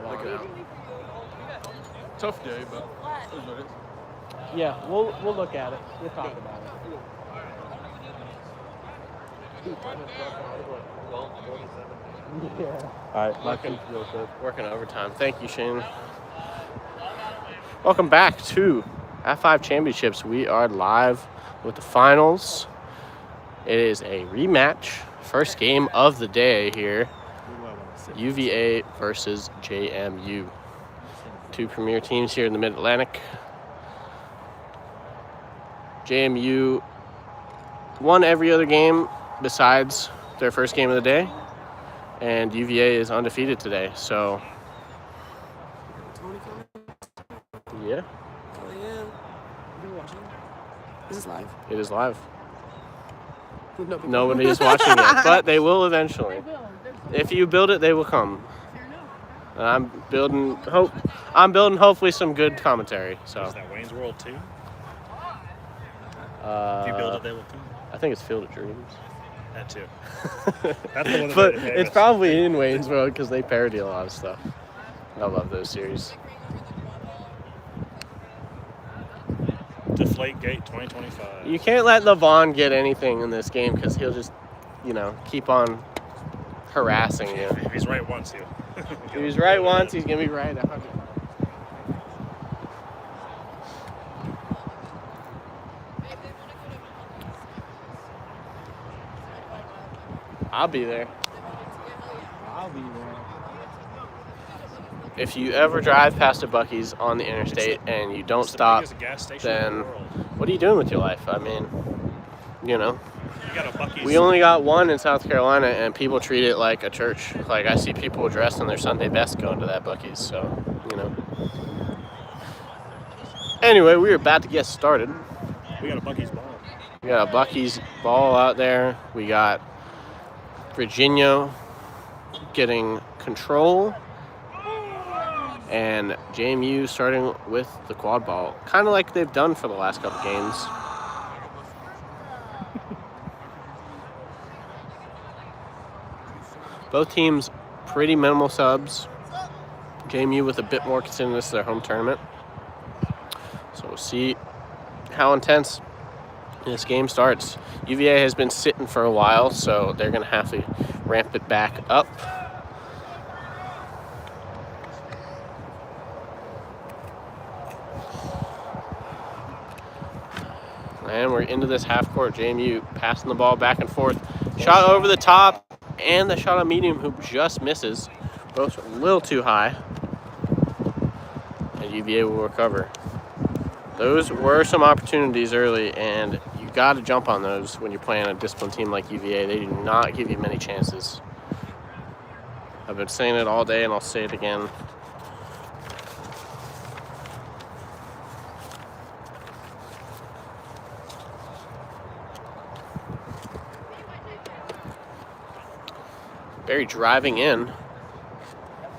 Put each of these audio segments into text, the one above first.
Look it out. Tough day, but it is what it is. Yeah, we'll look at it. We'll talk about it. Yeah. All right, Working overtime. Thank you, Shane. Welcome back to App-5 Championships. We are live with the finals. It is a rematch. First game of the day here. UVA versus JMU. Two premier teams here in the Mid-Atlantic. JMU won every other game besides their first game of the day. And UVA is undefeated today, so... Yeah. Oh, yeah. You're watching? Is this live? It is live. No, Nobody is watching it, but they will eventually. If you build it, they will come. And I'm building hopefully some good commentary. So. Is that Wayne's World 2? If you build it, they will come. I think it's Field of Dreams. That too. That's the one that but made it it's probably in Wayne's World because they parody a lot of stuff. I love those series. Deflategate 2025. You can't let LeVon get anything in this game because he'll just, keep on harassing you. If he's right once, If he's right once, he's going to be right 100. I'll be there. If you ever drive past a Buc-ee's on the interstate and you don't stop, then what are you doing with your life? I mean, You got a Buc-ee's. we only got one in South Carolina, and people treat it like a church. Like, I see people dressed in their Sunday best going to that Buc-ee's, so, Anyway, we are about to get started. We got a Buc-ee's ball. We got a Buc-ee's ball out there. We got Virginia getting control. And JMU starting with the quad ball, kind of like they've done for the last couple games. Both teams pretty minimal subs. JMU with a bit more considering this is their home tournament. So we'll see how intense this game starts. UVA has been sitting for a while, so they're going to have to ramp it back up. And we're into this half court. JMU passing the ball back and forth. Shot over the top, and the shot on medium hoop just misses. Both a little too high. And UVA will recover. Those were some opportunities early, and you got to jump on those when you're playing a disciplined team like UVA. They do not give you many chances. I've been saying it all day, and I'll say it again. Barry driving in.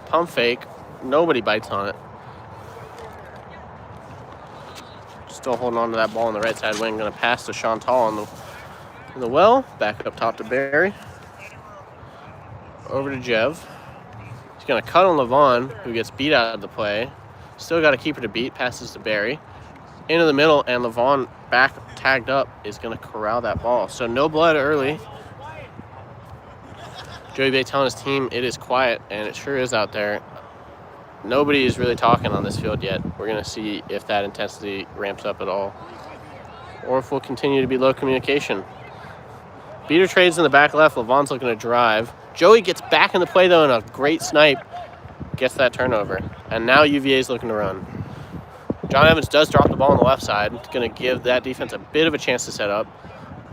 Pump fake. Nobody bites on it. Still holding on to that ball on the right side wing. Going to pass to Chantal in the well. Back up top to Barry. Over to Jev. He's going to cut on LeVon, who gets beat out of the play. Still got a keeper to beat. Passes to Barry. Into the middle, and LeVon back tagged up is going to corral that ball. So no blood early. Joey Bay telling his team it is quiet, and it sure is out there. Nobody is really talking on this field yet. We're going to see if that intensity ramps up at all, or if we'll continue to be low communication. Beater trades in the back left. LeVon's looking to drive. Joey gets back in the play, though, and a great snipe gets that turnover. And now UVA is looking to run. John Evans does drop the ball on the left side. It's going to give that defense a bit of a chance to set up,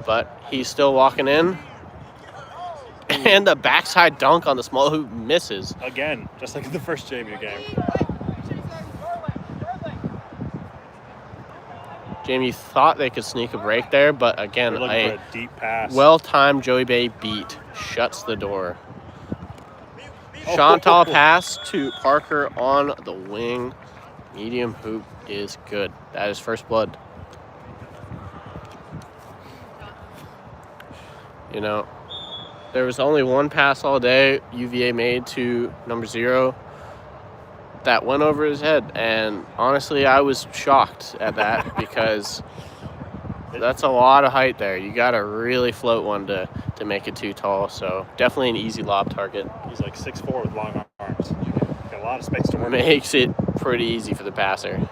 but he's still walking in. And the backside dunk on the small hoop misses. Again, just like in the first JMU game. JMU thought they could sneak a break there, but again, a deep pass. Well-timed Joey Bay beat shuts the door. Chantal pass to Parker on the wing. Medium hoop is good. That is first blood. There was only one pass all day UVA made to number 0. that went over his head. And honestly, I was shocked at that because that's a lot of height there. You got to really float one to make it too tall. So definitely an easy lob target. He's like 6'4" with long arms. Got a lot of space to work. Makes it pretty easy for the passer.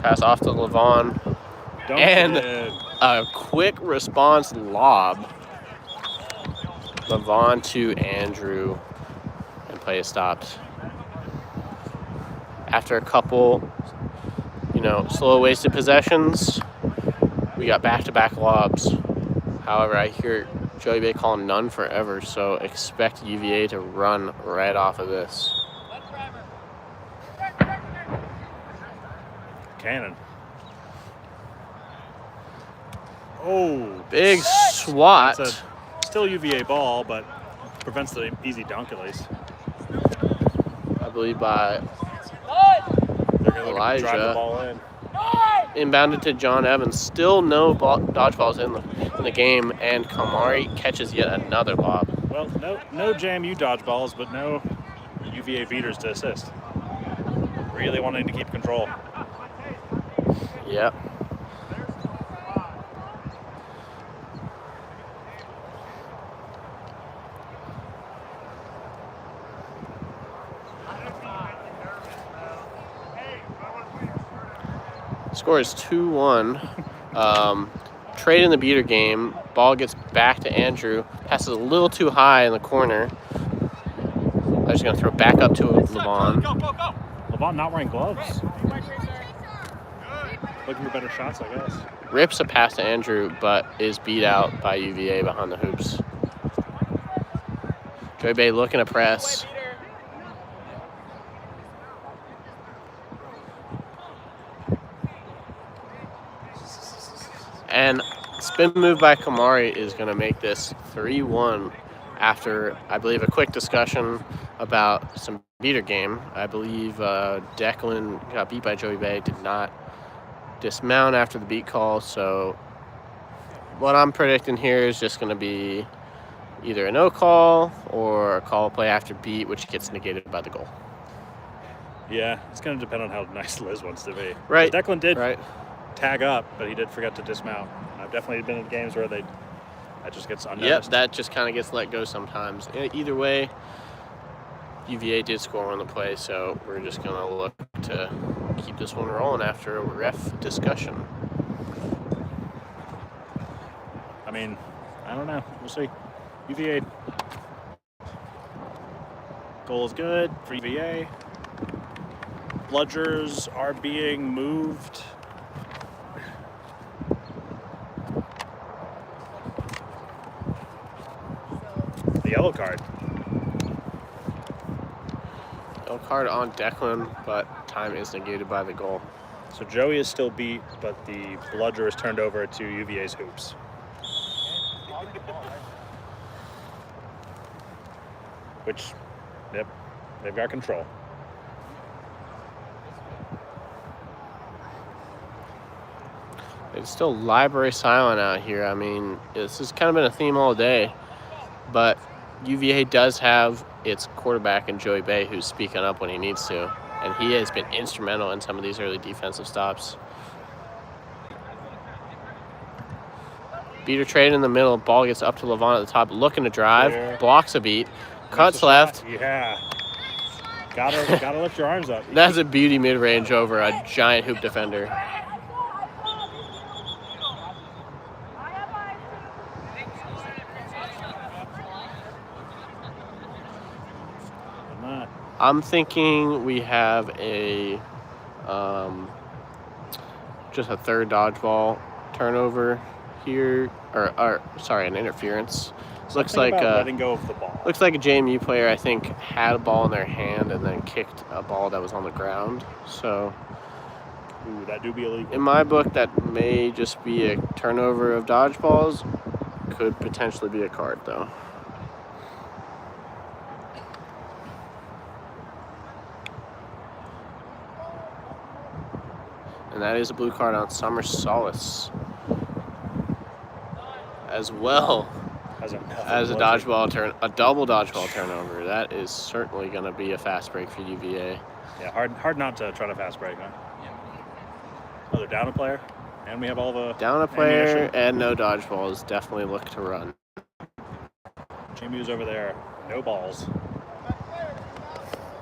Pass off to Levon. And a quick response lob. Levon to Andrew. And play is stopped. After a couple, slow wasted possessions, we got back-to-back lobs. However, I hear Joey Bay calling none forever, so expect UVA to run right off of this. Cannon. Oh, big swat. That's still UVA ball, but prevents the easy dunk at least. I believe by They're going to drive the Elijah. ball in. Inbounded to John Evans. Still no dodgeballs in the game, and Kamari catches yet another lob. Well, no JMU dodgeballs, but no UVA beaters to assist. Really wanting to keep control. Yep. Score is 2-1. Trade in the beater game. Ball gets back to Andrew. Passes a little too high in the corner. I'm just going to throw back up to Levon. Levon not wearing gloves. Looking for better shots, I guess. Rips a pass to Andrew, but is beat out by UVA behind the hoops. Joey Bay looking to press. And spin move by Kamari is going to make this 3-1 after, I believe, a quick discussion about some beater game. I believe Declan got beat by Joey Bay, did not dismount after the beat call. So what I'm predicting here is just going to be either a no call or a call play after beat, which gets negated by the goal. Yeah, it's going to depend on how nice Liz wants to be. Right. Declan did Right. tag up, but he did forget to dismount. I've definitely been in games where that just gets unnoticed. Yep, that just kind of gets let go sometimes. Either way, UVA did score on the play, so we're just going to look to keep this one rolling after a ref discussion. I mean, I don't know. We'll see. UVA. Goal is good for UVA. Bludgers are being moved. The yellow card. Yellow card on Declan, but time is negated by the goal. So Joey is still beat, but the bludger is turned over to UVA's hoops. Which, yep, they've got control. It's still library silent out here. I mean, this has kind of been a theme all day, but UVA does have its quarterback in Joey Bay who's speaking up when he needs to, and he has been instrumental in some of these early defensive stops. Beater trade in the middle. Ball gets up to Levon at the top, looking to drive. Clear. Blocks a beat. Cuts left. Yeah. Gotta lift your arms up. That's a beauty mid-range over a giant hoop defender. I'm thinking we have a just a third dodgeball turnover here, or sorry, an interference. Looks like letting go of the ball. Looks like a JMU player, I think, had a ball in their hand and then kicked a ball that was on the ground. So, ooh, that do be illegal. In my book, that may just be a turnover of dodgeballs. Could potentially be a card, though. And that is a blue card on Summer Solace as well. As a double dodgeball turnover. That is certainly going to be a fast break for UVA. Yeah, hard not to try to fast break, huh? Oh, they're down a player, and we have all the down a player ammunition. And no dodgeballs. Definitely look to run. JMU's over there. No balls.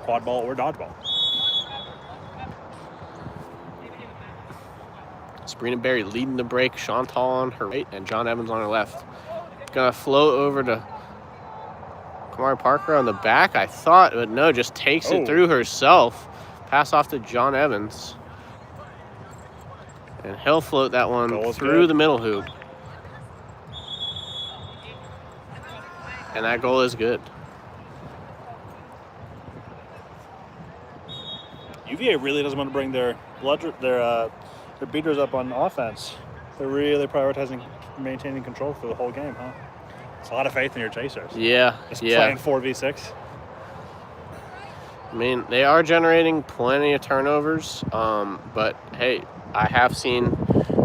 Quad ball or dodgeball. Sabrina Berry leading the break. Chantal on her right and John Evans on her left. Gonna float over to Kamari Parker on the back, I thought, but no, just takes it through herself. Pass off to John Evans. And he'll float that one through the middle hoop. And that goal is good. UVA really doesn't want to bring their beaters up on offense. They're really prioritizing maintaining control through the whole game, huh? It's a lot of faith in your chasers. Yeah, Just playing 4v6. I mean, they are generating plenty of turnovers, but hey, I have seen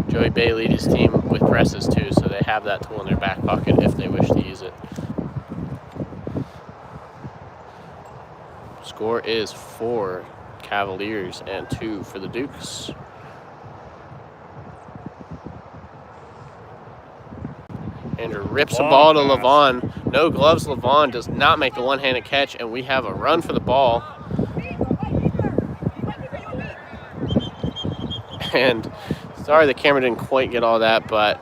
Joey Bay lead his team with presses too, so they have that tool in their back pocket if they wish to use it. Score is 4 Cavaliers and 2 for the Dukes. Andrew rips the ball to Levon. No gloves. Levon does not make the one-handed catch, and we have a run for the ball. And sorry the camera didn't quite get all that, but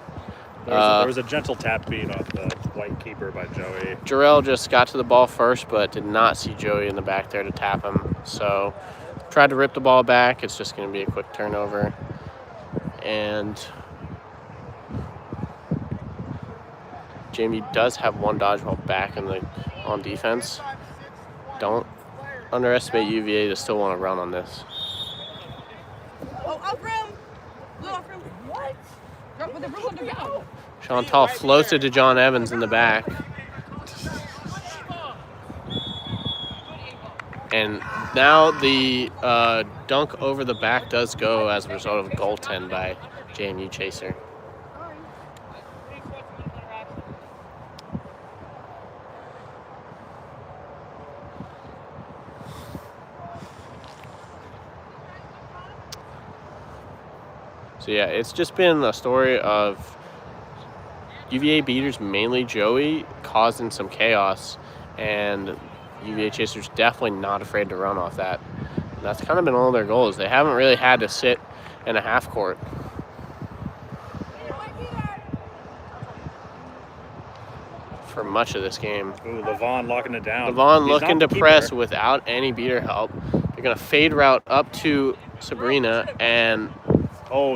there was a gentle tap beat off the white keeper by Joey. Jarrell just got to the ball first, but did not see Joey in the back there to tap him. So tried to rip the ball back. It's just going to be a quick turnover. And JMU does have one dodgeball back on defense. Don't underestimate UVA to still want to run on this. Chantal floats it to John Evans in the back. And now the dunk over the back does go as a result of a goaltend by JMU Chaser. So yeah, it's just been a story of UVA beaters, mainly Joey, causing some chaos, and UVA Chasers definitely not afraid to run off that. And that's kind of been all their goals. They haven't really had to sit in a half court. For much of this game. Ooh, Levon locking it down. Levon looking to press without any beater help. They're going to fade route up to Sabrina, and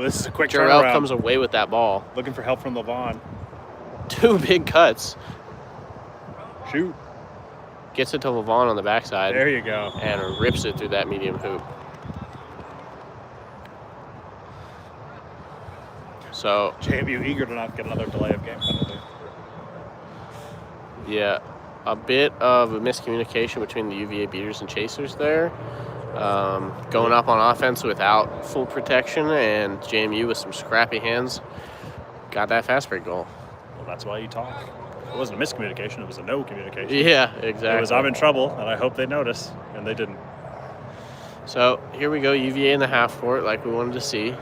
this is a quick Jarrell turnaround. comes away with that ball. Looking for help from Levon. 2 big cuts. Shoot. Gets it to Levon on the backside. There you go. And rips it through that medium hoop. So JMU eager to not get another delay of game penalty. Yeah, a bit of a miscommunication between the UVA beaters and chasers there. Going up on offense without full protection, and JMU with some scrappy hands got that fast break goal. Well, that's why you talk. It wasn't a miscommunication, it was a no communication. Yeah, exactly. It was, I'm in trouble, and I hope they notice, and they didn't. So here we go, UVA in the half court like we wanted to see.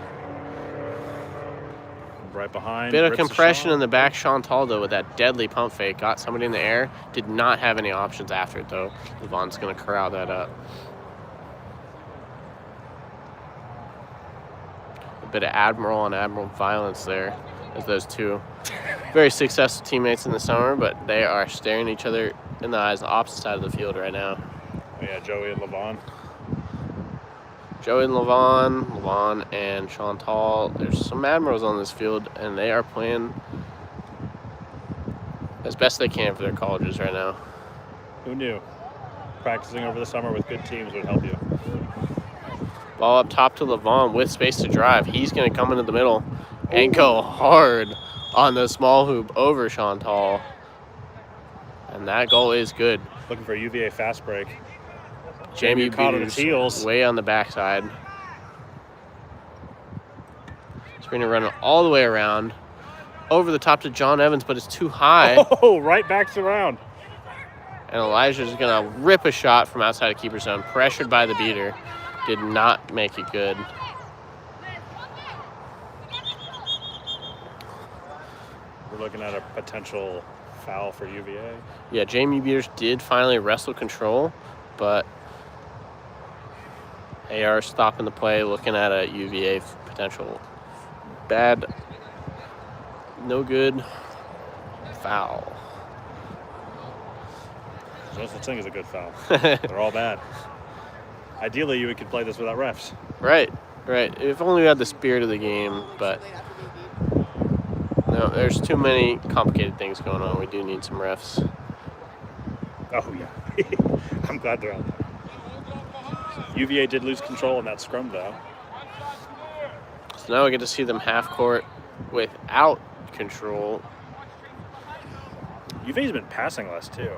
Right behind. Bit of compression in the back. Chantal, though, with that deadly pump fake, got somebody in the air. Did not have any options after it, though. Levon's going to corral that up. A bit of Admiral on Admiral violence there, as those two very successful teammates in the summer, but they are staring each other in the eyes on the opposite side of the field right now. Yeah, Joey and Levon. Joey and Levon and Chantal. There's some Admirals on this field, and they are playing as best they can for their colleges right now. Who knew? Practicing over the summer with good teams would help you. Ball up top to Levon with space to drive. He's going to come into the middle and go hard on the small hoop over Chantal. And that goal is good. Looking for a UVA fast break. JMU caught on beaters his heels. Way on the backside. Sabrina running all the way around. over the top to John Evans, but it's too high. Oh, right back around. And Elijah's going to rip a shot from outside of keeper zone. Pressured by the beater. Did not make it good. We're looking at a potential foul for UVA. Yeah, JMU beaters did finally wrestle control, but AR stopping the play, looking at a UVA potential bad, no good foul. No such thing as a good foul. They're all bad. Ideally, we could play this without refs. Right. If only we had the spirit of the game, but no, there's too many complicated things going on. We do need some refs. Oh, yeah. I'm glad they're out there. UVA did lose control in that scrum, though. So now we get to see them half court without control. UVA's been passing less, too.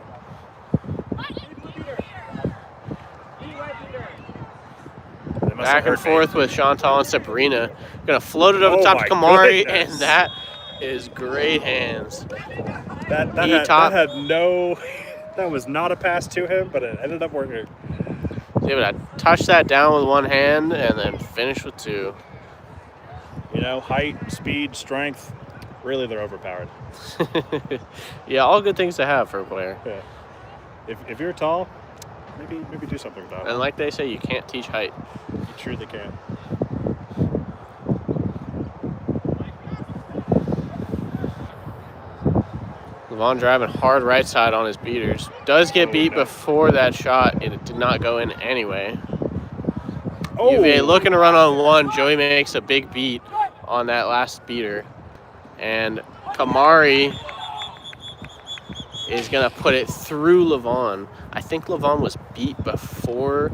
Back and forth with Chantal and Sabrina. Gonna float it over top to Kamari, and that is great hands. That was not a pass to him, but it ended up working. Able to touch that down with one hand and then finish with two. You know, height, speed, strength, really they're overpowered. Yeah, all good things to have for a player. Yeah. If you're tall, maybe do something about it. And like they say, you can't teach height. You truly can. Levon driving hard right side on his beaters. Does get beat before that shot, and it did not go in anyway. UVA looking to run on one. Joey makes a big beat on that last beater. And Kamari is going to put it through Levon. I think Levon was beat before,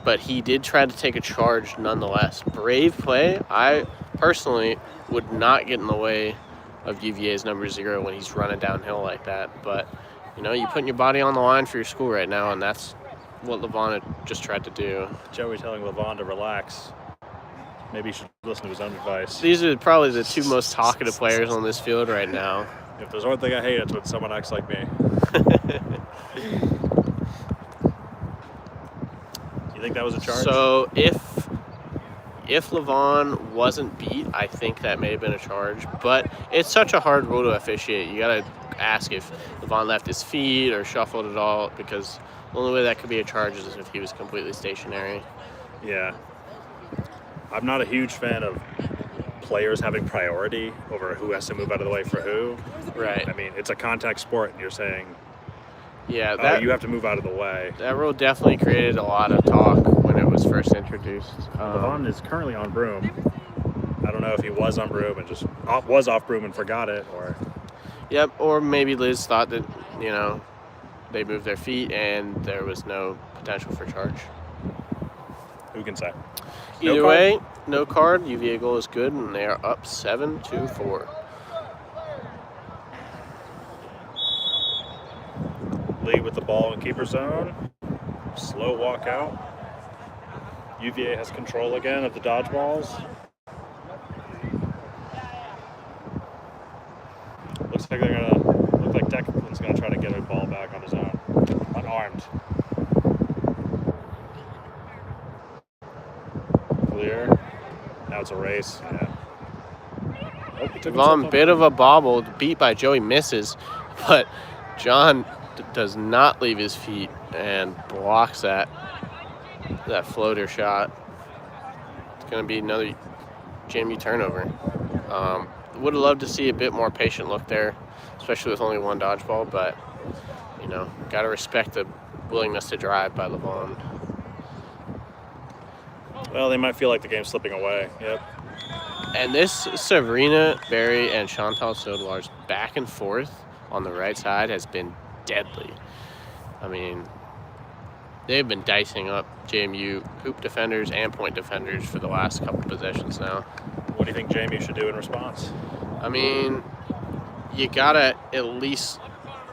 but he did try to take a charge nonetheless. Brave play. I personally would not get in the way of UVA's number 0 when he's running downhill like that. But, you know, you're putting your body on the line for your school right now, and that's what Levon had just tried to do. Joey telling Levon to relax. Maybe he should listen to his own advice. These are probably the two most talkative players on this field right now. If there's one thing I hate, it's when someone acts like me. You think that was a charge? So if Levon wasn't beat, I think that may have been a charge. But it's such a hard rule to officiate. You got to ask if Levon left his feet or shuffled at all, because the only way that could be a charge is if he was completely stationary. Yeah. I'm not a huge fan of players having priority over who has to move out of the way for who. Right. I mean, it's a contact sport, and you're saying, yeah, you have to move out of the way. That rule definitely created a lot of talk when it was first introduced. Levon is currently on broom. I don't know if he was on broom and just was off broom and forgot it, or... Yep, or maybe Liz thought that, you know, they moved their feet and there was no potential for charge. Who can say? Either way, no card. UVA goal is good, and they are up 7-4. Lee with the ball in keeper zone. Slow walk out. UVA has control again of the dodgeballs. Looks like Declan's gonna try to get a ball back on his own. Unarmed. Clear. Now it's a race. Yeah. Levon, bit of a bobble, beat by Joey, misses, but John does not leave his feet and blocks that floater shot. It's going to be another JMU turnover. Would have loved to see a bit more patient look there, especially with only one dodgeball, but, you know, got to respect the willingness to drive by Levon. Well, they might feel like the game's slipping away. Yep. And this Sabrina Berry and Chantal Sodelar's back and forth on the right side has been deadly. I mean, they've been dicing up JMU hoop defenders and point defenders for the last couple possessions now. What do you think JMU should do in response? I mean, you gotta at least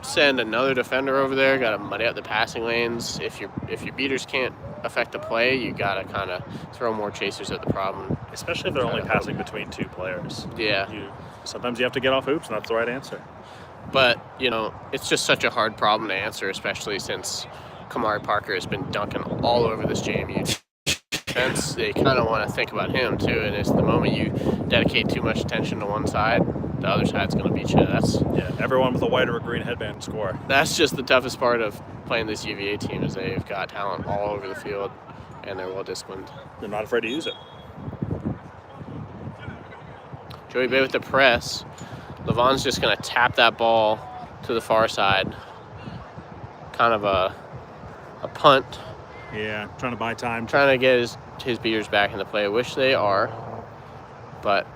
send another defender over there. Gotta muddy out the passing lanes. If your beaters can't affect the play, you gotta kind of throw more chasers at the problem. Especially if they're only passing between two players. Yeah. Sometimes you have to get off hoops, and that's the right answer. But, you know, it's just such a hard problem to answer, especially since Kamari Parker has been dunking all over this JMU defense. They kind of want to think about him, too, and it's the moment you dedicate too much attention to one side, the other side's going to beat you. Yeah, everyone with a white or a green headband score. That's just the toughest part of playing this UVA team is they've got talent all over the field, and they're well-disciplined. They're not afraid to use it. Joey Bay with the press. Levon's just going to tap that ball to the far side. Kind of a punt. Yeah, trying to buy time. Trying to get his beaters back into play, which they are. But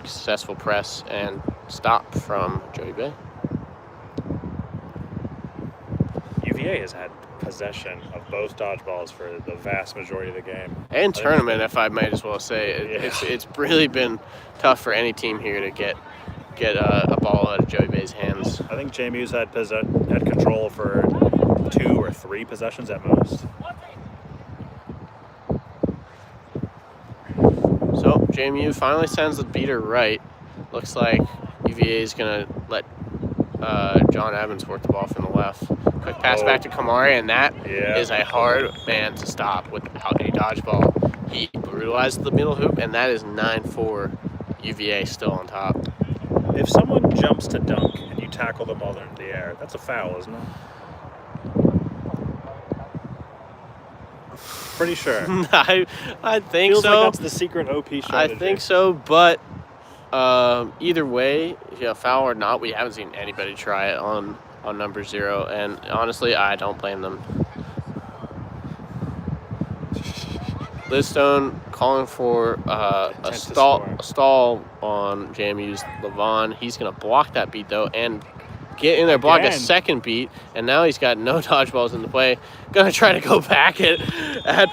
successful press and stop from Joey Bay. UVA has had possession of both dodgeballs for the vast majority of the game. And tournament, if I might as well say. It's really been tough for any team here to get a ball out of Joey Bay's hands. I think JMU's had control for 2 or 3 possessions at most. So JMU finally sends the beater right. Looks like UVA is going to let John Evans work the ball from the left. Quick pass back to Kamari, and that is a hard man to stop without any dodgeball. He brutalized the middle hoop, and that is 9-4. UVA still on top. If someone jumps to dunk and you tackle them while they're in the air, that's a foul, isn't it? Pretty sure. I think Feels so. like that's the secret OP strategy. I think so, but either way, foul or not, we haven't seen anybody try it on number 0, and honestly, I don't blame them. Liz Stone calling for a stall on JMU's Levon. He's going to block that beat, though, and get in there, block a second beat, and now he's got no dodgeballs in the play. Going to try to go back at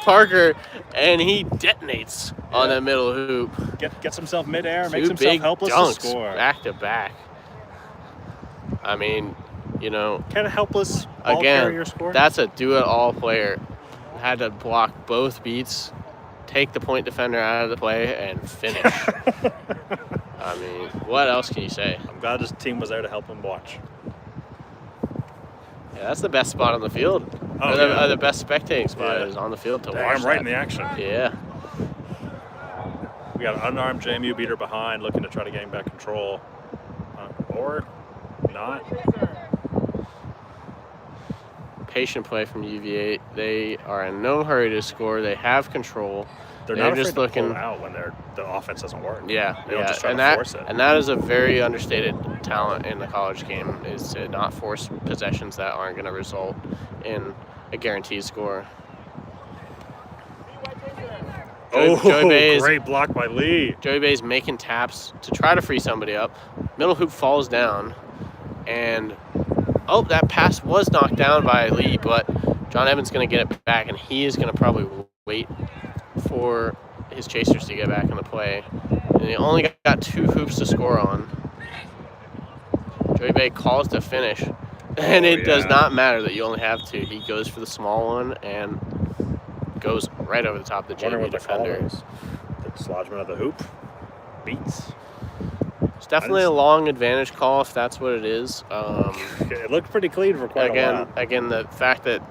Parker, and he detonates on the middle hoop. Gets himself midair, makes Two himself big helpless dunks to score. back to back. I mean, Kind of helpless ball again, carrier score. that's a do-it-all player. Had to block both beats, take the point defender out of the play, and finish. I mean, what else can you say? I'm glad his team was there to help him watch. Yeah, that's the best spot on the field. The best spectating spot is on the field to watch. I'm right in the action. Yeah. We got an unarmed JMU beater behind, looking to try to gain back control, or not. Patient play from UVA. They are in no hurry to score. They have control. They're not just looking out when the offense doesn't work. Yeah, they don't just try to force it. And that is a very understated talent in the college game, is to not force possessions that aren't going to result in a guaranteed score. Great block by Lee. Joey Bay's making taps to try to free somebody up. Middle hoop falls down, and that pass was knocked down by Lee, but John Evans is going to get it back, and he is going to probably wait for his chasers to get back in the play. And he only got 2 hoops to score on. Joey Bay calls to finish, and it does not matter that you only have 2. He goes for the small one and goes right over the top of the JMU defender. The dislodgement of the hoop. Beats. It's definitely a long advantage call if that's what it is. It looked pretty clean for quite a while. Again, the fact that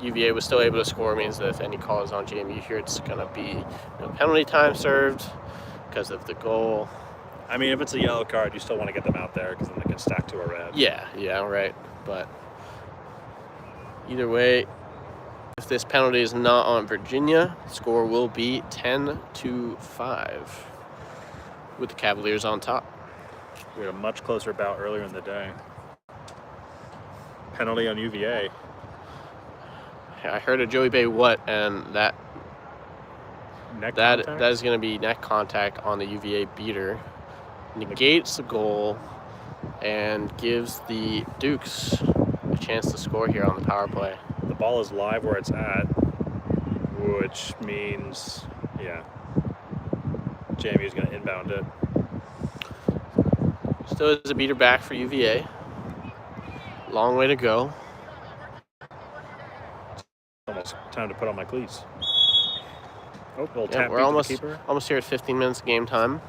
UVA was still able to score means that if any call is on JMU here, it's going to be penalty time served because of the goal. I mean, if it's a yellow card, you still want to get them out there because then they can stack to a red. Yeah, right. But either way, if this penalty is not on Virginia, the score will be 10-5 with the Cavaliers on top. We had a much closer bout earlier in the day. Penalty on UVA. I heard a Joey Bay and that is going to be neck contact on the UVA beater. Negates the goal and gives the Dukes a chance to score here on the power play. The ball is live where it's at, which means, JMU is going to inbound it. Still is a beater back for UVA. Long way to go. Almost time to put on my cleats. We're almost here at 15 minutes of game time.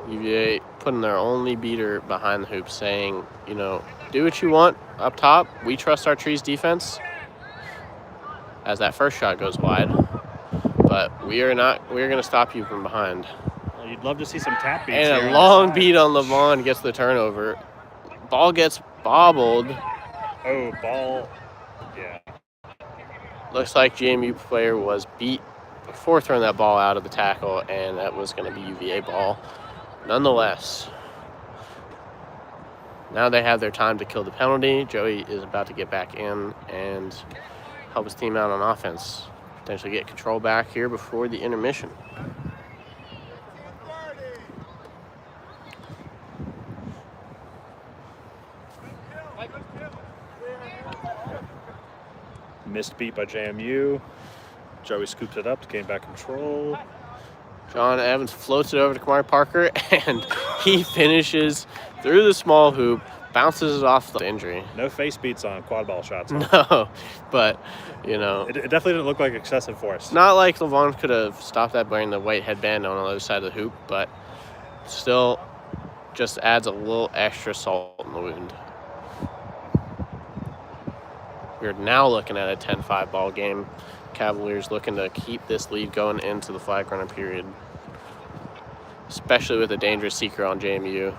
UVA putting their only beater behind the hoop, saying, you know, do what you want up top. We trust our trees defense. As that first shot goes wide, but we are not. We are going to stop you from behind. Well, you'd love to see some tap beats And here a on the long side. beat on LeVon gets the turnover. Ball gets bobbled. Oh, ball. Yeah. Looks like JMU player was beat before throwing that ball out of the tackle, and that was going to be UVA ball. Nonetheless, now they have their time to kill the penalty. Joey is about to get back in and help his team out on offense. Potentially get control back here before the intermission. Missed beat by JMU. Joey scoops it up to gain back control. John Evans floats it over to Kamari Parker, and he finishes through the small hoop, bounces it off the injury. No face beats on quad ball shots. Huh? No, but, you know. It definitely didn't look like excessive force. Not like LeVon could have stopped that wearing the white headband on the other side of the hoop, but still just adds a little extra salt in the wound. We're now looking at a 10-5 ball game. Cavaliers looking to keep this lead going into the flag runner period, especially with a dangerous seeker on JMU.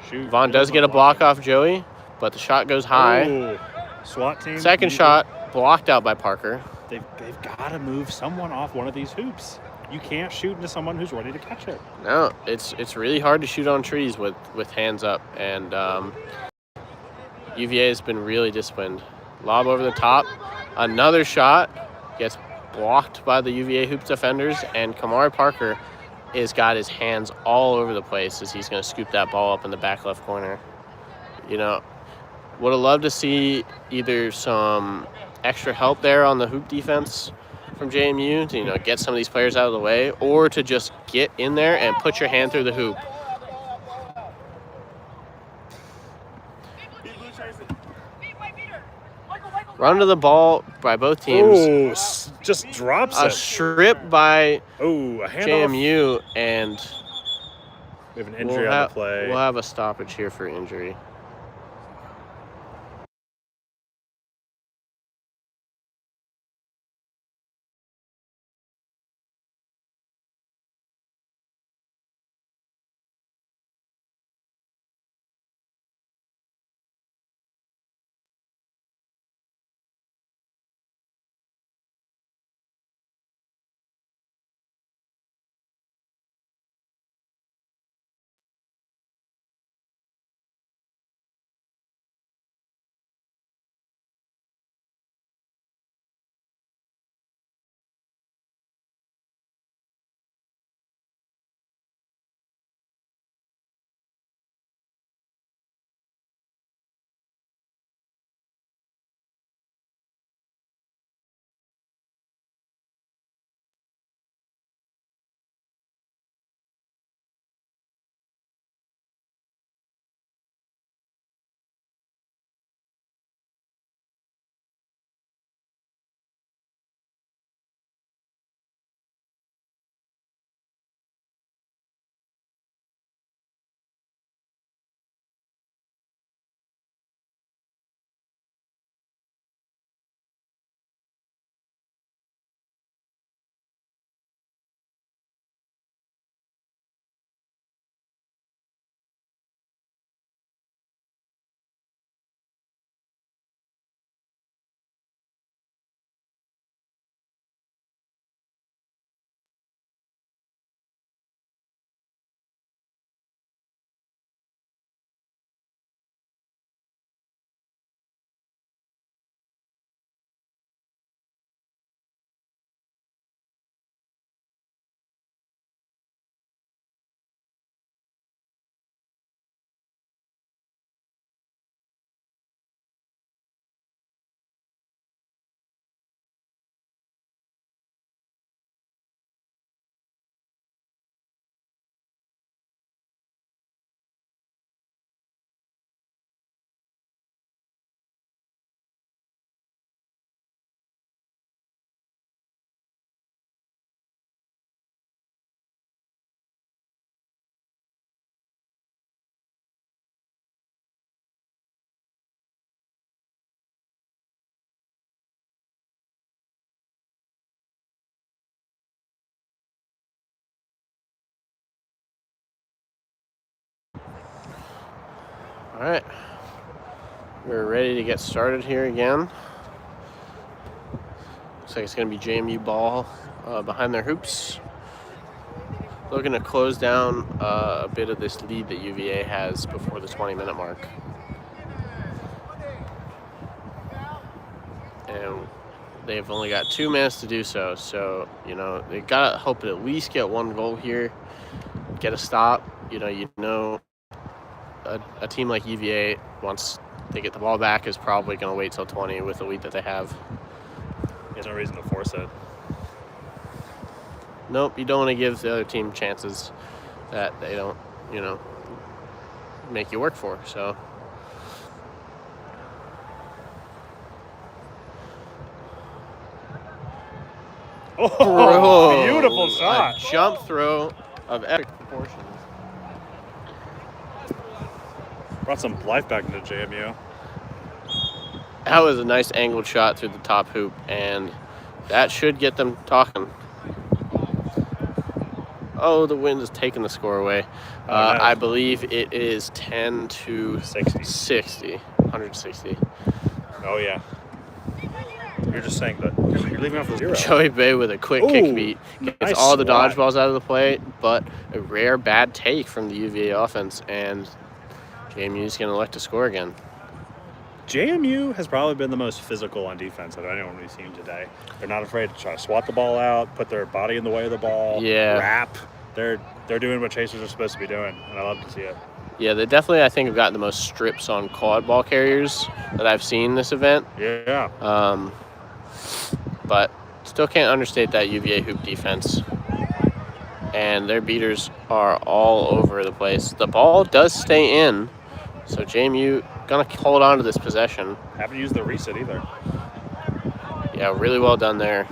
Shoot. Vaughn does get a block off Joey, but the shot goes high. Ooh. SWAT team. Second shot blocked out by Parker. They've got to move someone off one of these hoops. You can't shoot into someone who's ready to catch it. No, it's really hard to shoot on trees with hands up, and UVA has been really disciplined. Lob over the top. Another shot gets blocked by the UVA hoop defenders, and Kamari Parker has got his hands all over the place as he's going to scoop that ball up in the back left corner. You know, would have loved to see either some extra help there on the hoop defense from JMU to, you know, get some of these players out of the way, or to just get in there and put your hand through the hoop. Run to the ball by both teams. Ooh, just drops a it. Strip by A handoff. JMU, and we have an injury on the play. We'll have a stoppage here for injury. All right. We're ready to get started here again. Looks like it's going to be JMU ball behind their hoops. Looking to close down a bit of this lead that UVA has before the 20-minute mark. And they've only got 2 minutes to do so. So, you know, they got to hope to at least get 1 goal here, get a stop. You know, a team like UVA, once they get the ball back, is probably going to wait till 20 with the lead that they have. There's no reason to force it. Nope, you don't want to give the other team chances that they don't, you know, make you work for. So, oh, beautiful shot. A jump throw of epic proportions. Brought some life back into JMU. That was a nice angled shot through the top hoop, and that should get them talking. Oh, the wind is taking the score away. No. I believe it is 10 to 60. 160. Oh, yeah. You're just saying that you're leaving off the 0. Joey Bay with a quick kick beat. Gets Nice all the swat. dodgeballs out of the play, but a rare bad take from the UVA offense, and JMU's going to elect to score again. JMU has probably been the most physical on defense of anyone we've seen today. They're not afraid to try to swat the ball out, put their body in the way of the ball, wrap. They're doing what chasers are supposed to be doing, and I love to see it. Yeah, they definitely, I think, have gotten the most strips on quad ball carriers that I've seen this event. Yeah. But still can't understate that UVA hoop defense. And their beaters are all over the place. The ball does stay in, so JMU gonna hold on to this possession. Haven't used the reset either. Yeah, really well done there.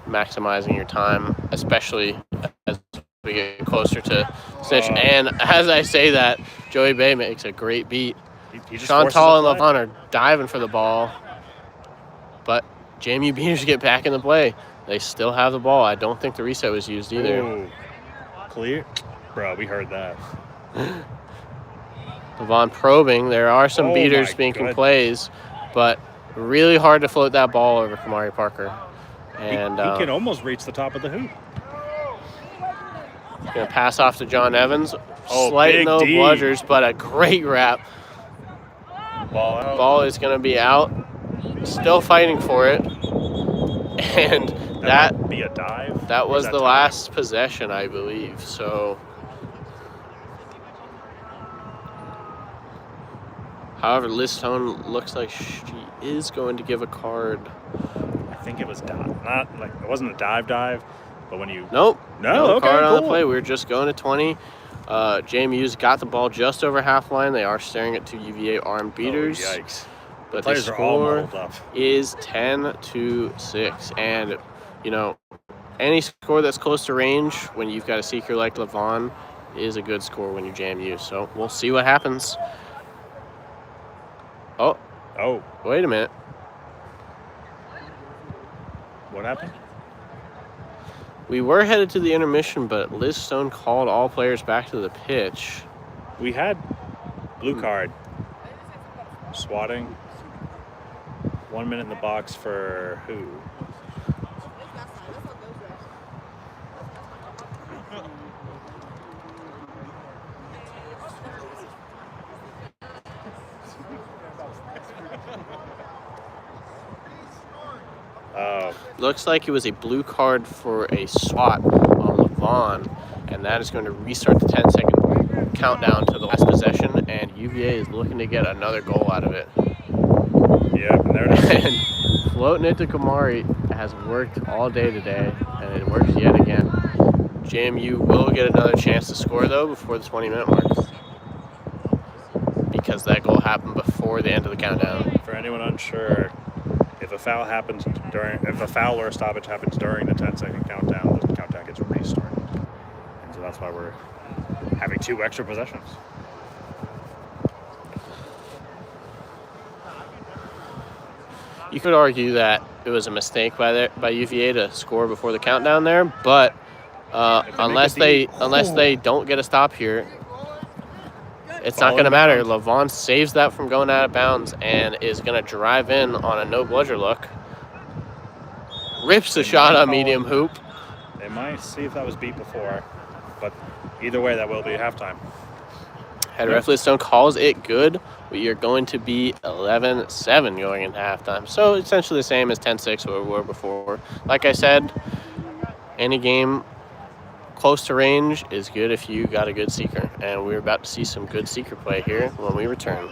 Maximizing your time, especially as we get closer to Snitch. And as I say that, Joey Bay makes a great beat. He just Sean forces Tall and the play. LaVon are diving for the ball, but JMU beaters get back in the play. They still have the ball. I don't think the reset was used either. Ooh. Clear? Bro, we heard that. LaVon probing. There are some beaters making plays, but really hard to float that ball over Kamari Parker. And he can almost reach the top of the hoop. Gonna pass off to John Evans. Oh, Slight big no D. bludgers, but a great wrap. Ball out. Ball is gonna be out. Still fighting for it. And that might be a dive. that was that the time? last possession, I believe. So, however, Liz Stone looks like she is going to give a card. I think it was dive. Not like it wasn't a dive, but when you Nope. no okay, card on the cool. play. We were just going to 20. JMU's got the ball just over half line. They are staring at 2 UVA armed beaters. Oh, yikes. But the Players are all score muddled up. is 10 to 6. And, you know, any score that's close to range when you've got a seeker like LaVon is a good score when you're JMU. So we'll see what happens. Oh, wait a minute. What happened? We were headed to the intermission, but Liz Stone called all players back to the pitch. We had blue card. Swatting. 1 minute in the box for who? Looks like it was a blue card for a swat on LaVon, and that is going to restart the 10-second countdown to the last possession, and UVA is looking to get another goal out of it. Yeah, and there it is. And floating it to Kamari has worked all day today, and it works yet again. JMU will get another chance to score, though, before the 20-minute mark, because that goal happened before the end of the countdown. For anyone unsure, if a foul or a stoppage happens during the 10-second countdown, the countdown gets restarted. And so that's why we're having 2 extra possessions. You could argue that it was a mistake by UVA to score before the countdown there, but unless they don't get a stop here, It's not going to matter. Levon saves that from going out of bounds and is going to drive in on a no-bludger look. Rips the shot on medium hoop. They might see if that was beat before, but either way, that will be halftime. Head ref Lidstone calls it good. We are going to be 11-7 going into halftime. So essentially the same as 10-6 where we were before. Like I said, any game close to range is good if you got a good seeker. And we're about to see some good seeker play here when we return.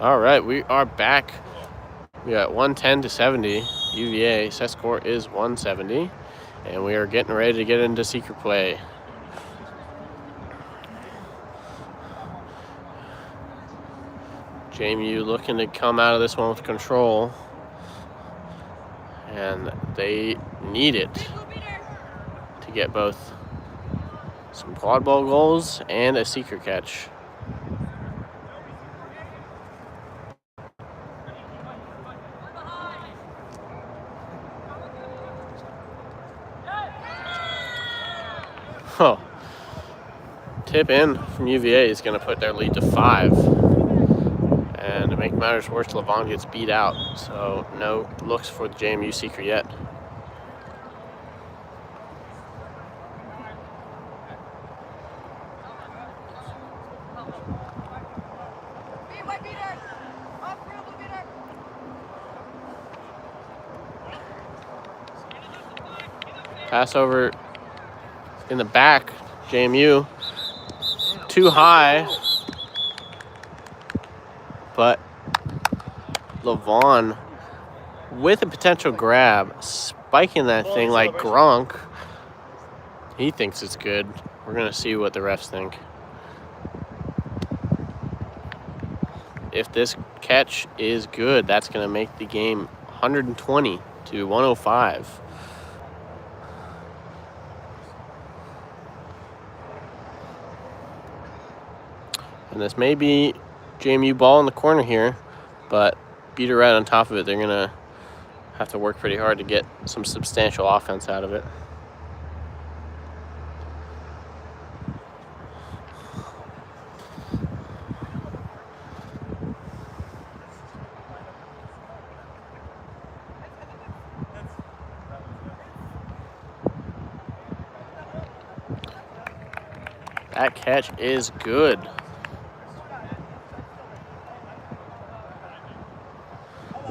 All right, we are back. We got 110-70 UVA. Set score is 170. And we are getting ready to get into seeker play. JMU looking to come out of this one with control. And they need it to get both some quad ball goals and a seeker catch. Oh, tip in from UVA is going to put their lead to 5. And to make matters worse, Levon gets beat out. So no looks for the JMU seeker yet. Pass over in the back, JMU, too high, but Levon with a potential grab, spiking that thing like Gronk. He thinks it's good. We're gonna see what the refs think. If this catch is good, that's gonna make the game 120-105. And this may be JMU ball in the corner here, but beater right on top of it. They're going to have to work pretty hard to get some substantial offense out of it. That catch is good.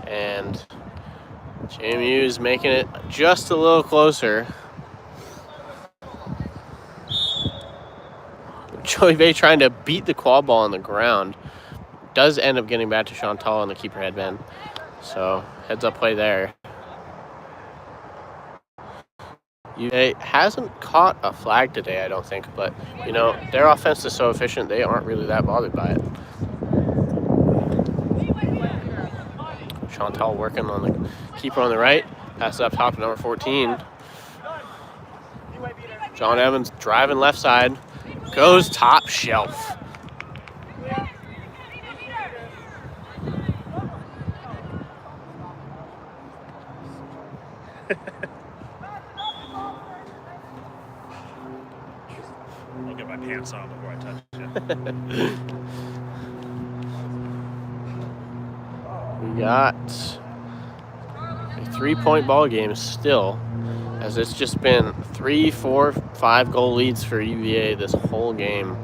And JMU is making it just a little closer. Joey Bay trying to beat the quad ball on the ground. Does end up getting back to Chantal on the keeper headband. So heads up play there. UVA hasn't caught a flag today, I don't think, but you know, their offense is so efficient they aren't really that bothered by it. Chantal working on the keeper on the right. Pass up top to number 14. John Evans driving left side. Goes top shelf. I'll get my pants on before I touch it. We got a 3-point ball game still, as it's just been 3, 4, 5 goal leads for UVA this whole game.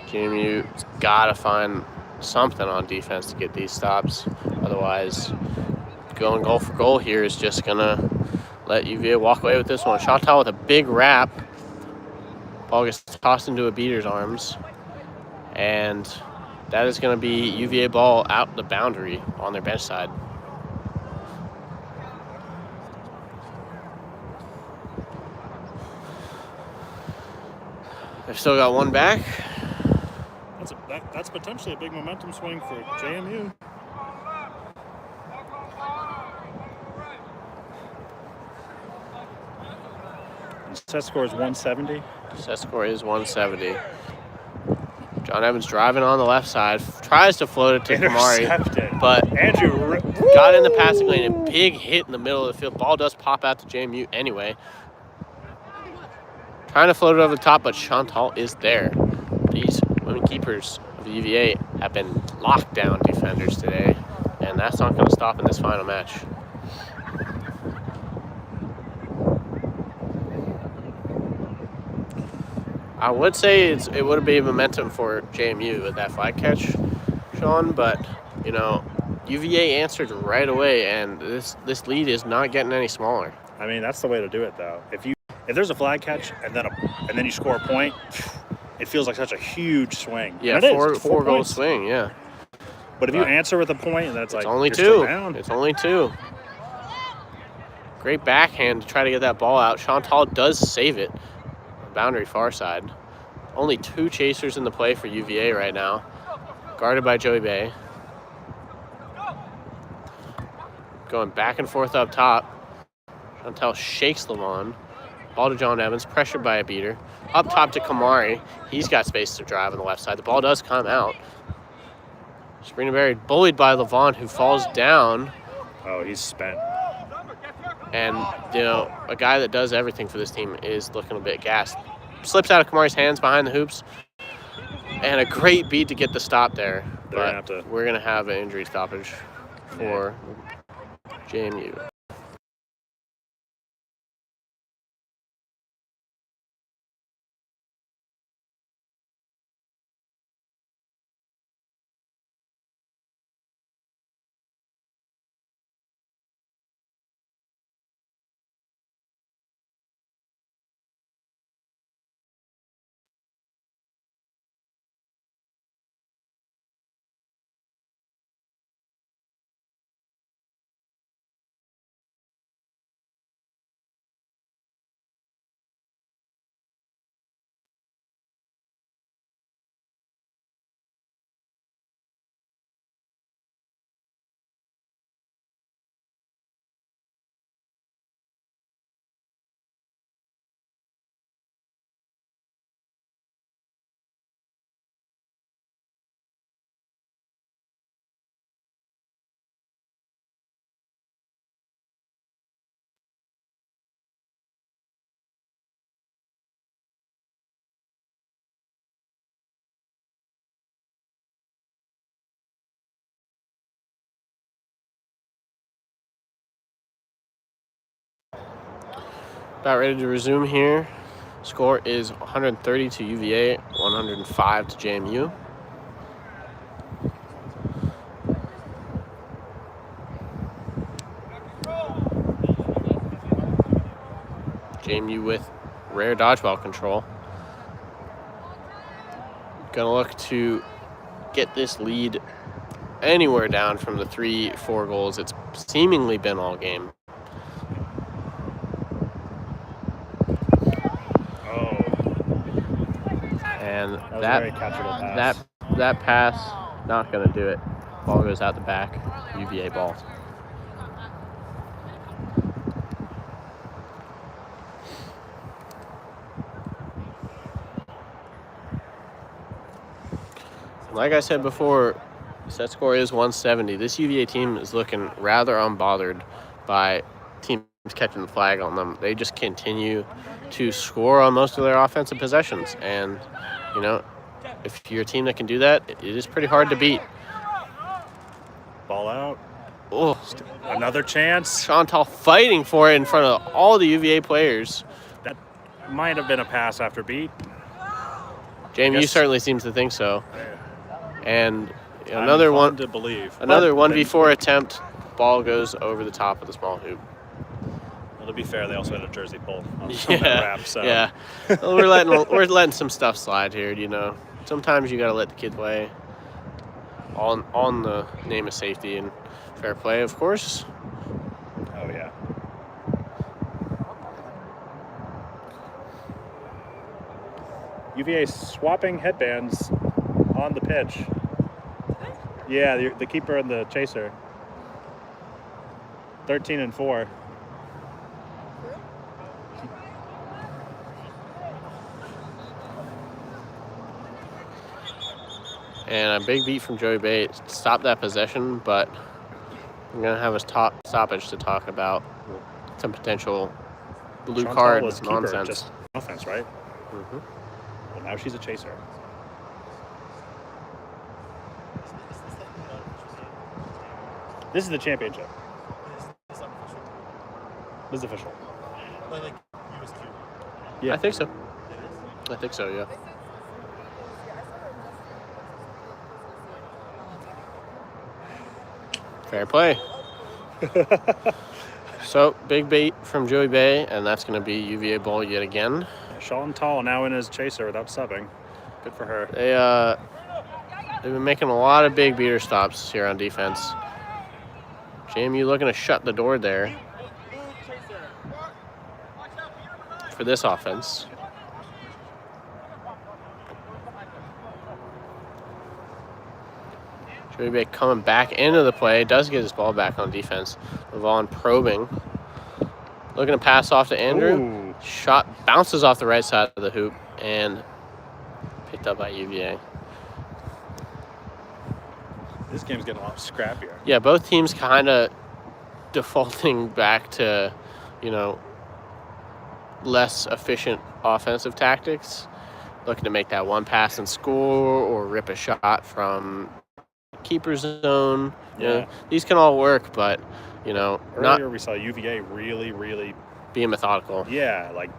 JMU's gotta find something on defense to get these stops. Otherwise, going goal for goal here is just gonna let UVA walk away with this one. Chantal with a big wrap. Ball gets tossed into a beater's arms. And that is going to be UVA ball out the boundary on their bench side. They've still got one back. That's potentially a big momentum swing for JMU. Set score is 170. Set score is 170. John Evans driving on the left side, tries to float it to Kamari, but Andrew got in the passing lane. A big hit in the middle of the field. Ball does pop out to JMU anyway. Trying to float it over the top, but Chantal is there. These women keepers of the UVA have been lockdown defenders today, and that's not going to stop in this final match. I would say it would be momentum for JMU with that flag catch, Sean, but, you know, UVA answered right away, and this lead is not getting any smaller. I mean, that's the way to do it, though. If there's a flag catch and then you score a point, it feels like such a huge swing. Yeah, four goal swing, yeah. But if you answer with a point, that's like only you're two. Still down. It's only two. Great backhand to try to get that ball out. Chantal does save it. Boundary far side. Only 2 chasers in the play for UVA right now. Guarded by Joey Bay. Going back and forth up top. Chantal shakes Lavon. Ball to John Evans, pressured by a beater. Up top to Kamari. He's got space to drive on the left side. The ball does come out. Sabrina Berry bullied by Lavon, who falls down. Oh, he's spent. And, you know, a guy that does everything for this team is looking a bit gassed. Slips out of Kamari's hands behind the hoops. And a great beat to get the stop there. But we're going to have an injury stoppage for JMU. About ready to resume here. Score is 130 to UVA, 105 to JMU. JMU with rare dodgeball control. Gonna look to get this lead anywhere down from the 3-4 goals it's seemingly been all game. Oh. And That was a very catchable pass. that pass, not gonna do it. Ball goes out the back, UVA ball. Like I said before, set score is 170. This UVA team is looking rather unbothered by teams catching the flag on them. They just continue to score on most of their offensive possessions. And, you know, if you're a team that can do that, it is pretty hard to beat. Ball out. Oh, Another chance. Chantal fighting for it in front of all the UVA players. That might have been a pass after beat. JMU certainly seems to think so. And another one to believe. Another 1v4 attempt. Ball goes over the top of the small hoop. Well, to be fair, they also had a jersey pull on that Yeah, wrap, so. yeah. Well, we're letting some stuff slide here. You know, sometimes you gotta let the kid play. On the name of safety and fair play, of course. Oh yeah. UVA swapping headbands on the pitch. Yeah, the keeper and the chaser. 13 and 4. And a big beat from Joey Bay to stop that possession, but we're going to have a stoppage to talk about some potential blue Chantal card was keeper, nonsense. just offense, right? Mm-hmm. Well, now she's a chaser. This is the championship. This is official. Yeah. I think so. I think so, yeah. Fair play. So, big bait from Joey Bay, and that's going to be UVA ball yet again. Chantal now in as chaser without subbing. Good for her. They've been making a lot of big beater stops here on defense. JMU looking to shut the door there for this offense. Joey Bay coming back into the play, does get his ball back on defense. Levon probing. Looking to pass off to Andrew. Ooh. Shot bounces off the right side of the hoop and picked up by UVA. This game's getting a lot scrappier. Yeah, both teams kind of defaulting back to, you know, less efficient offensive tactics. Looking to make that one pass and score or rip a shot from keeper zone. Yeah. You know, these can all work, but, you know, Earlier we saw UVA really being methodical. Yeah, like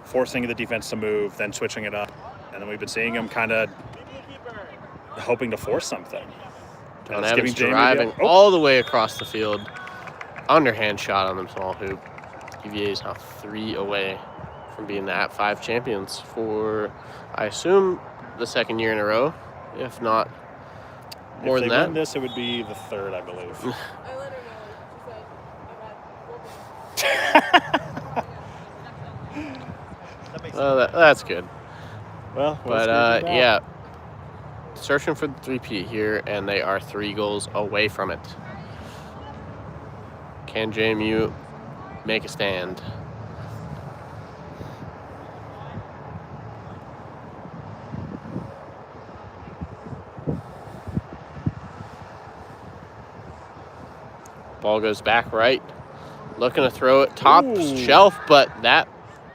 forcing the defense to move, then switching it up. And then we've been seeing them kind of hoping to force something. John Evans driving all the way across the field. Underhand shot on the small hoop. UVA is now 3 away from being the App-5 champions for, I assume, the second year in a row, if not more than that. If they win this, it would be the third, I believe. Well, that's good. Well, But, yeah, searching for the three-peat here, and they are 3 goals away from it. Can JMU make a stand? Ball goes back right. Looking to throw it top shelf, but that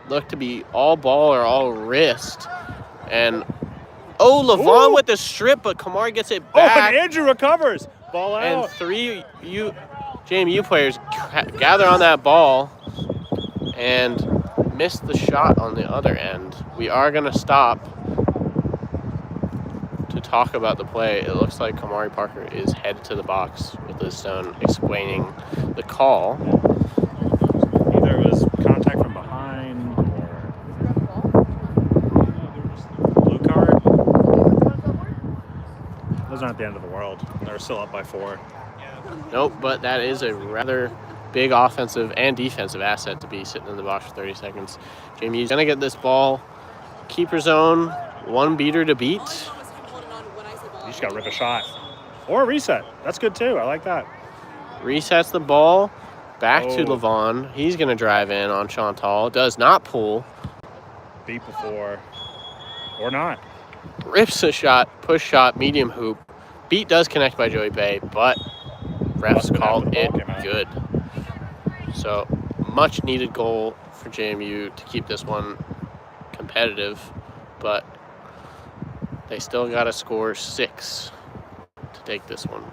looked to be all ball or all wrist. And, Levon with the strip, but Kamari gets it back. And Andrew recovers. Ball out. And 3 JMU players gather on that ball and miss the shot on the other end. We are going to stop to talk about the play. It looks like Kamari Parker is headed to the box with Liz Stone explaining the call. Either it was contact from behind not the end of the world. They're still up by 4. Nope, but that is a rather big offensive and defensive asset to be sitting in the box for 30 seconds. JMU's going to get this ball. Keeper zone, 1 beater to beat. You just got to rip a shot. Or a reset. That's good too. I like that. Resets the ball back to Levon. He's going to drive in on Chantal. Does not pull. Beat before. Or not. Rips a shot, push shot, medium hoop. Beat does connect by Joey Bay, but refs called it good. So, much needed goal for JMU to keep this one competitive, but they still got to score 6 to take this one.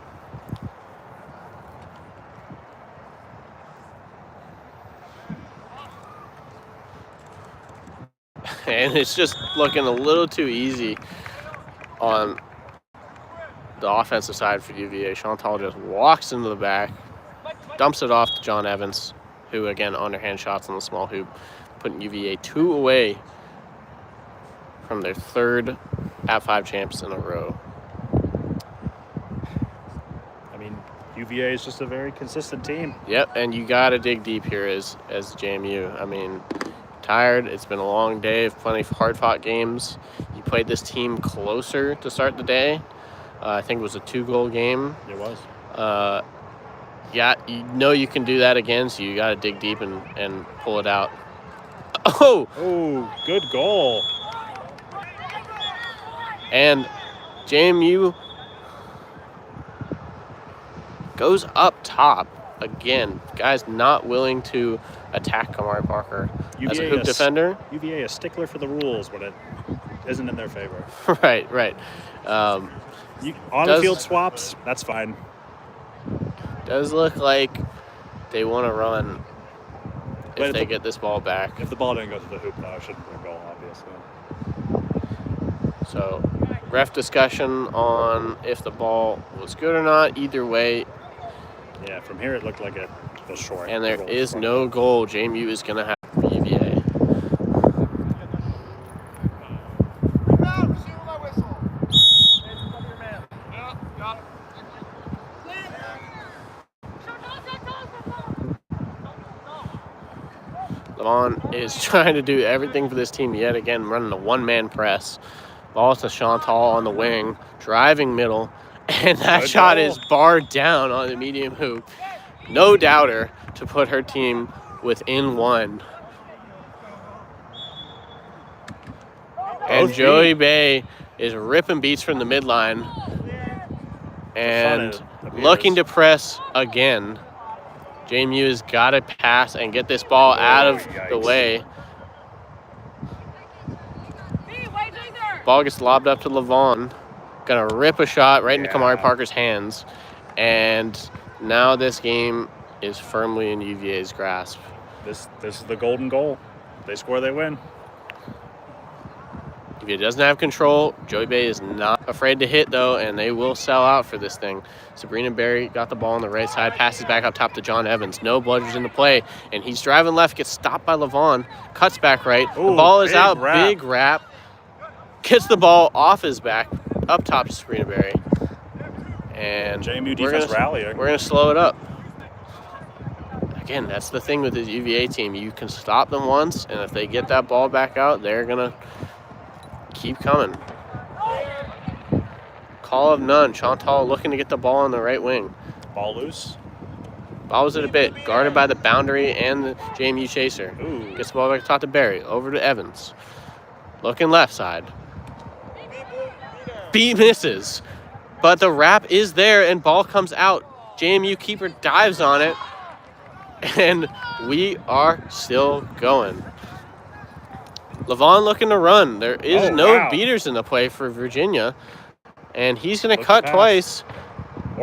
And it's just looking a little too easy on the offensive side for UVA. Chantal just walks into the back, dumps it off to John Evans, who, again, underhand shots on the small hoop, putting UVA 2 away from their 3rd App-5 champs in a row. I mean, UVA is just a very consistent team. Yep, and you got to dig deep here as JMU. I mean, tired. It's been a long day of plenty of hard-fought games. You played this team closer to start the day. I think it was a 2-goal game. It was. Yeah, you know you can do that again, so you got to dig deep and pull it out. Oh! Oh, good goal. And JMU goes up top again. Guys not willing to attack Kamari Parker as a hoop defender. UVA a stickler for the rules when it isn't in their favor. Right. On-the-field swaps, that's fine. Does look like they want to run if they get this ball back. If the ball didn't go to the hoop, though, it shouldn't be a goal, obviously. So, ref discussion on if the ball was good or not. Either way. Yeah, from here it looked like it was short. And there is no goal. JMU is going to have UVA. Levon is trying to do everything for this team yet again, running a one-man press. Ball to Chantal on the wing, driving middle, and that shot is barred down on the medium hoop. No doubter to put her team within 1. And Joey Bay is ripping beats from the midline and looking to press again. JMU has got to pass and get this ball out of the way. Ball gets lobbed up to Levon. Gonna rip a shot right into Kamari Parker's hands. And now this game is firmly in UVA's grasp. This is the golden goal. If they score, they win. UVA doesn't have control. Joey Bay is not afraid to hit, though, and they will sell out for this thing. Sabrina Berry got the ball on the right side, passes back up top to John Evans. No bludgers into play, and he's driving left, gets stopped by Levon, cuts back right. Ooh, the ball is out, wrap. big wrap. Gets the ball off his back, up top to Sabrina Berry. And JMU defense rallying. We're going to slow it up. Again, that's the thing with this UVA team. You can stop them once, and if they get that ball back out, they're going to keep coming. Call of none. Chantal looking to get the ball on the right wing. Ball loose. Bobbles it a bit. Guarded by the boundary and the JMU chaser. Ooh. Gets the ball back to top to Berry. Over to Evans. Looking left side. B misses. But the wrap is there and ball comes out. JMU keeper dives on it. And we are still going. Levon looking to run. There is beaters in the play for Virginia. And he's going to cut twice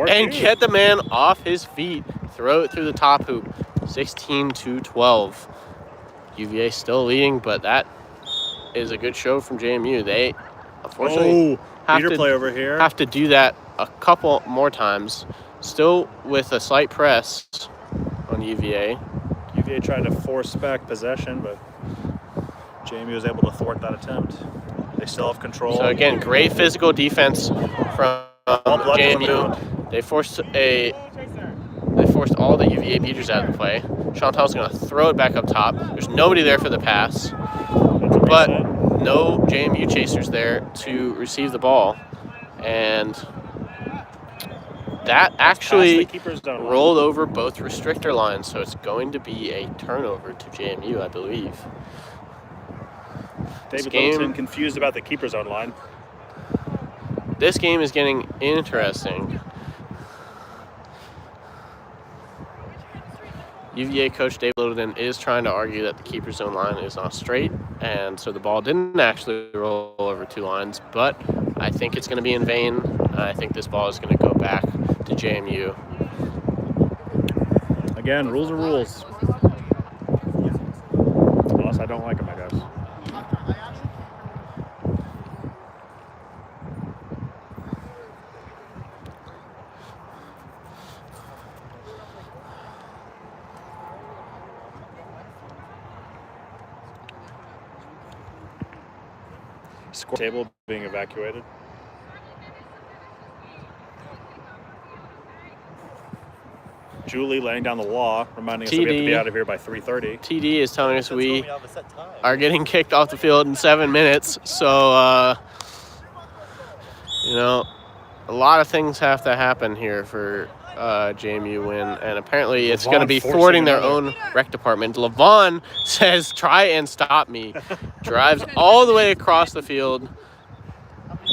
and get the man off his feet. Throw it through the top hoop. 16-12. UVA still leading, but that is a good show from JMU. They, unfortunately, have to do that a couple more times. Still with a slight press on UVA. UVA tried to force back possession, but JMU was able to thwart that attempt. They still have control. So again, great physical defense from JMU. They forced all the UVA beaters out of the play. Chantal's going to throw it back up top. There's nobody there for the pass, but no JMU chasers there to receive the ball. And that actually rolled over both restrictor lines, so it's going to be a turnover to JMU, I believe. David Littleton confused about the keeper zone line. This game is getting interesting. UVA coach David Littleton is trying to argue that the keeper zone line is not straight, and so the ball didn't actually roll over 2 lines, but I think it's going to be in vain. I think this ball is going to go back to JMU. Again, rules are rules. Unless I don't like them, I guess. Score table being evacuated. Julie laying down the law, reminding us that we have to be out of here by 3:30. TD is telling us we are getting kicked off the field in 7 minutes. So, you know, a lot of things have to happen here for JMU win, and apparently it's going to be thwarting their own rec department. Levon says, "Try and stop me." Drives all the way across the field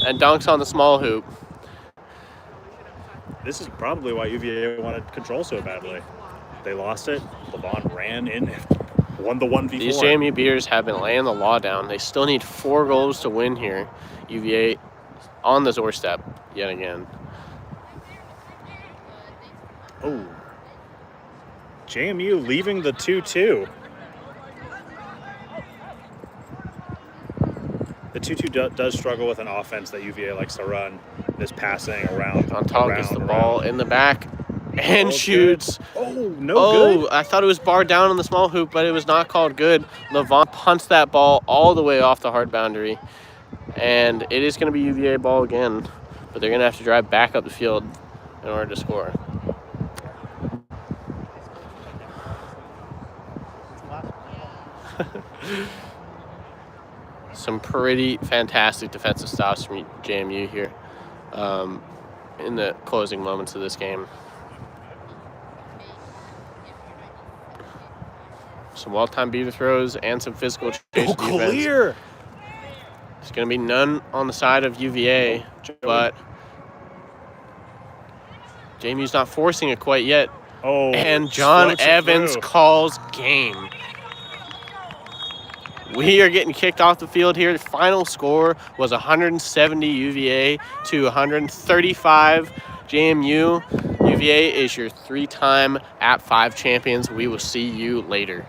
and dunks on the small hoop. This is probably why UVA wanted control so badly. They lost it. Levon ran in, won the 1v4. These JMU beaters have been laying the law down. They still need 4 goals to win here. UVA on the doorstep yet again. Oh, JMU leaving the 2-2. The 2-2 does struggle with an offense that UVA likes to run. This passing around. Chantal gets the ball in the back and shoots. Good. Oh, no good. I thought it was barred down on the small hoop, but it was not called good. Levon punts that ball all the way off the hard boundary. And it is going to be UVA ball again, but they're going to have to drive back up the field in order to score. Some pretty fantastic defensive stops from JMU here in the closing moments of this game. Some well-timed beater throws and some physical chase defense. Clear! There's going to be none on the side of UVA, but JMU's not forcing it quite yet. Oh, and John Evans calls game. We are getting kicked off the field here. The final score was 170 UVA to 135 JMU. UVA is your 3-time App-5 champions. We will see you later.